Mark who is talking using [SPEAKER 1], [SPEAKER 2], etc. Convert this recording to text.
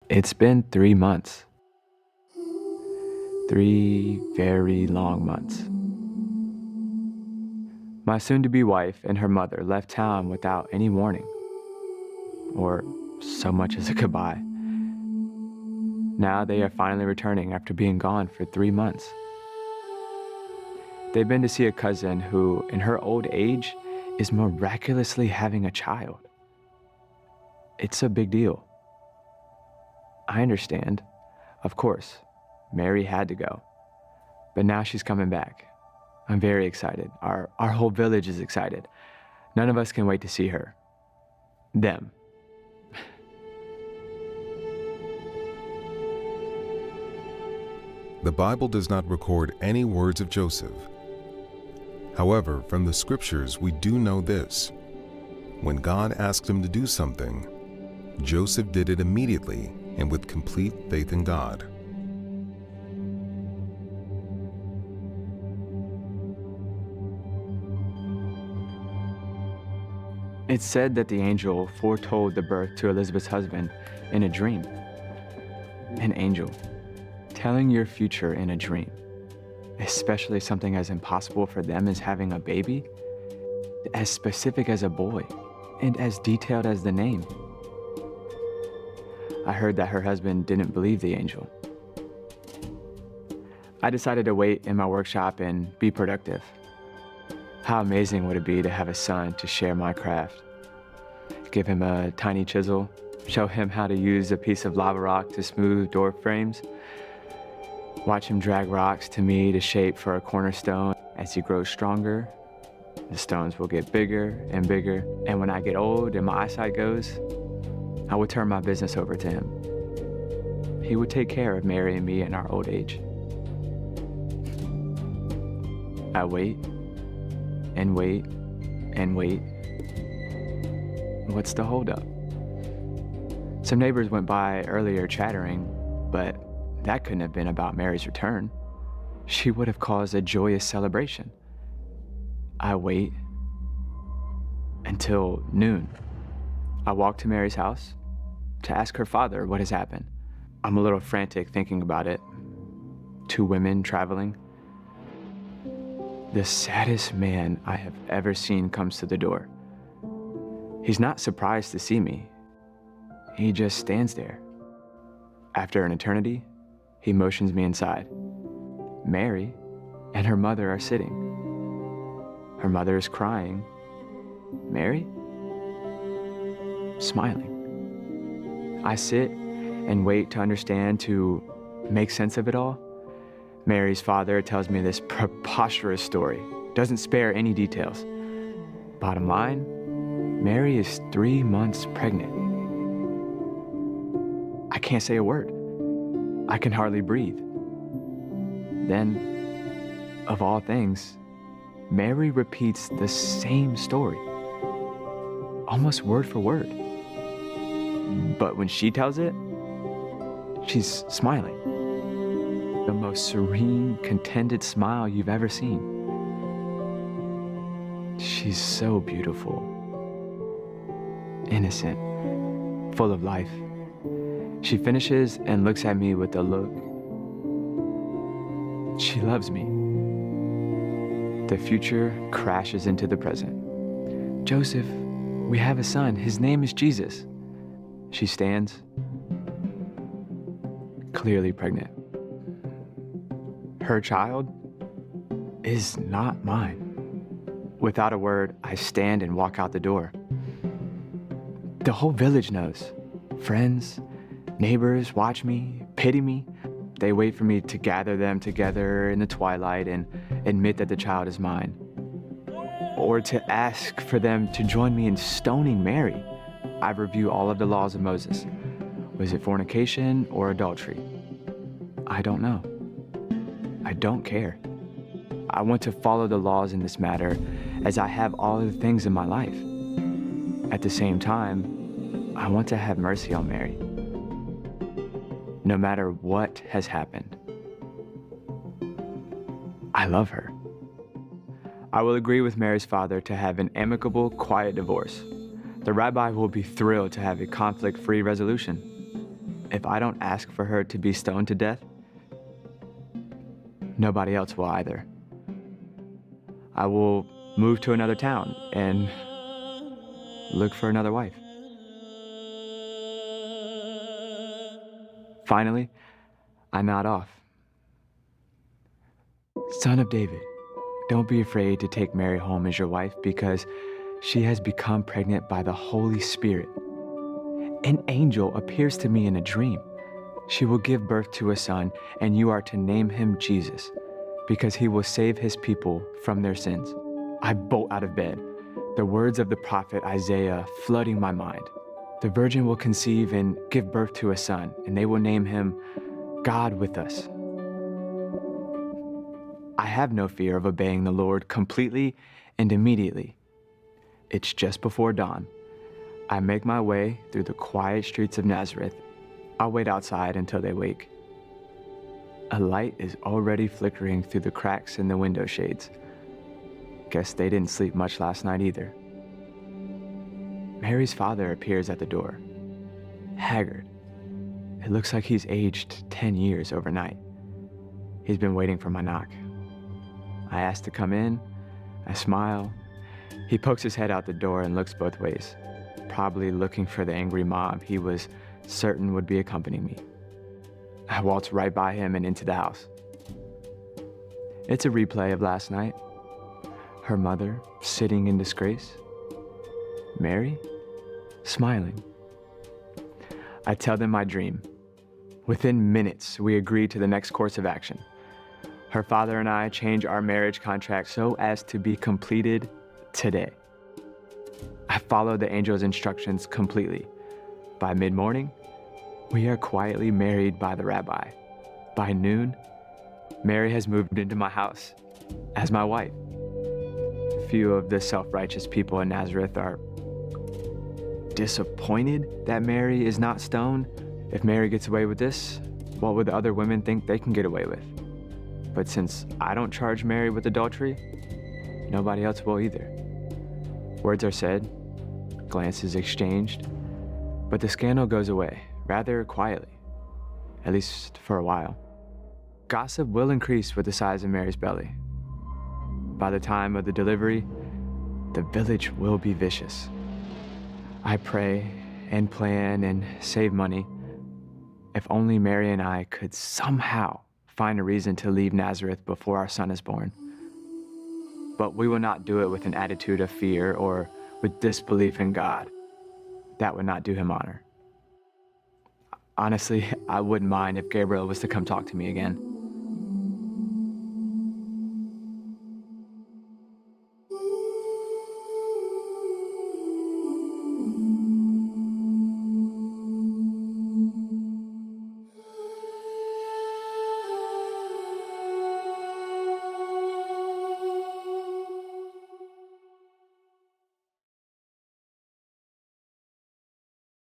[SPEAKER 1] It's been 3 months. 3 very long months. My soon-to-be wife and her mother left town without any warning, or so much as a goodbye. Now they are finally returning after being gone for 3 months. They've been to see a cousin who, in her old age, is miraculously having a child. It's a big deal. I understand. Of course, Mary had to go. But now she's coming back. I'm very excited. Our whole village is excited. None of us can wait to see her. Them.
[SPEAKER 2] The Bible does not record any words of Joseph. However, from the scriptures, we do know this. When God asked him to do something, Joseph did it immediately and with complete faith in God.
[SPEAKER 1] It's said that the angel foretold the birth to Elizabeth's husband in a dream. An angel telling your future in a dream, especially something as impossible for them as having a baby, as specific as a boy, and as detailed as the name. I heard that her husband didn't believe the angel. I decided to wait in my workshop and be productive. How amazing would it be to have a son to share my craft? Give him a tiny chisel, show him how to use a piece of lava rock to smooth door frames, watch him drag rocks to me to shape for a cornerstone. As he grows stronger, the stones will get bigger and bigger, and when I get old and my eyesight goes, I would turn my business over to him. He would take care of Mary and me in our old age. I wait and wait and wait. What's the holdup? Some neighbors went by earlier chattering, but that couldn't have been about Mary's return. She would have caused a joyous celebration. I wait until noon. I walk to Mary's house to ask her father what has happened. I'm a little frantic thinking about it. 2 women traveling. The saddest man I have ever seen comes to the door. He's not surprised to see me. He just stands there. After an eternity, he motions me inside. Mary and her mother are sitting. Her mother is crying. Mary? Smiling. I sit and wait to understand, to make sense of it all. Mary's father tells me this preposterous story, doesn't spare any details. Bottom line, Mary is 3 months pregnant. I can't say a word. I can hardly breathe. Then, of all things, Mary repeats the same story, almost word for word. But when she tells it, she's smiling. The most serene, contented smile you've ever seen. She's so beautiful, innocent, full of life. She finishes and looks at me with a look. She loves me. The future crashes into the present. Joseph, we have a son. His name is Jesus. She stands, clearly pregnant. Her child is not mine. Without a word, I stand and walk out the door. The whole village knows. Friends, neighbors watch me, pity me. They wait for me to gather them together in the twilight and admit that the child is mine. Or to ask for them to join me in stoning Mary. I review all of the laws of Moses. Was it fornication or adultery? I don't know. I don't care. I want to follow the laws in this matter as I have all of the things in my life. At the same time, I want to have mercy on Mary. No matter what has happened, I love her. I will agree with Mary's father to have an amicable, quiet divorce. The rabbi will be thrilled to have a conflict-free resolution. if I don't ask for her to be stoned to death, nobody else will either. I will move to another town and look for another wife. Finally, I nod off. Son of David, don't be afraid to take Mary home as your wife because she has become pregnant by the Holy Spirit. An angel appears to me in a dream. She will give birth to a son, and you are to name him Jesus, because he will save his people from their sins. I bolt out of bed, the words of the prophet Isaiah flooding my mind. The virgin will conceive and give birth to a son, and they will name him God with us. I have no fear of obeying the Lord completely and immediately. It's just before dawn. I make my way through the quiet streets of Nazareth. I'll wait outside until they wake. A light is already flickering through the cracks in the window shades. Guess they didn't sleep much last night either. Mary's father appears at the door, haggard. It looks like he's aged 10 years overnight. He's been waiting for my knock. I ask to come in. I smile. He pokes his head out the door and looks both ways, probably looking for the angry mob he was certain would be accompanying me. I waltz right by him and into the house. It's a replay of last night. Her mother sitting in disgrace. Mary smiling. I tell them my dream. Within minutes, we agree to the next course of action. Her father and I change our marriage contract so as to be completed today. I follow the angel's instructions completely. By mid-morning, we are quietly married by the rabbi. By noon, Mary has moved into my house as my wife. Few of the self-righteous people in Nazareth are disappointed that Mary is not stoned. If Mary gets away with this, what would the other women think they can get away with? But since I don't charge Mary with adultery, nobody else will either. Words are said, glances exchanged, but the scandal goes away rather quietly, at least for a while. Gossip will increase with the size of Mary's belly. By the time of the delivery, the village will be vicious. I pray and plan and save money. If only Mary and I could somehow find a reason to leave Nazareth before our son is born. But we will not do it with an attitude of fear or with disbelief in God. That would not do him honor. Honestly, I wouldn't mind if Gabriel was to come talk to me again.